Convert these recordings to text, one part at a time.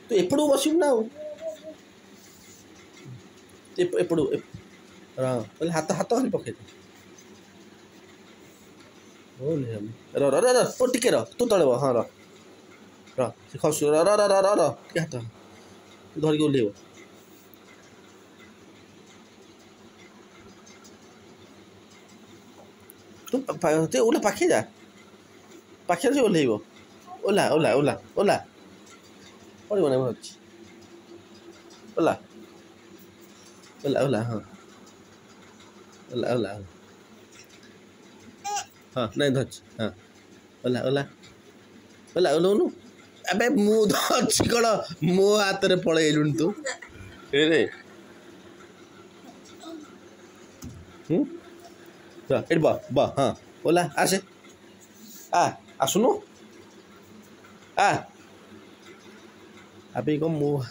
ତୁ ଏପଟକୁ ବସିବୁ ନା ଆଉ ଏପଟୁ କହିଲେ ହାତ ଖାଲି ପକେଇଦେ ଟିକେ ତୁ ତଳେ ହଁ ସେ ଖସୁ ଟିକେ ହାତ ଧରିକି ଓହ୍ଲେଇବ ତୁ ପାଖେ ଯା ପାଖରେ ସେ ଓହ୍ଲେଇବ ଓଲା ପଡ଼ିବ ନା ଅଛି ଓଲା ହଁ ହଁ ନାଇଁ ଧରିଛି ହଁ ଓହ୍ଲାଉନୁ ଏବେ ମୁଁ ଧରିଛି କ'ଣ ମୋ ହାତରେ ପଳେଇଲୁଣି ତୁ ରେ ଏଠି ହଁ ଓଲା ଆସେ ଆସୁନୁ ଆବେ କ'ଣ ମୁଁ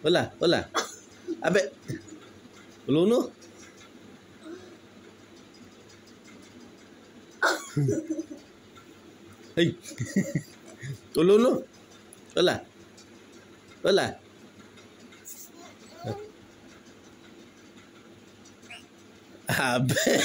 ଓଲା ଆବେ ଓହ୍ଲଉନୁ ଓହ୍ଲଉନୁ ଓଲା ଆବେ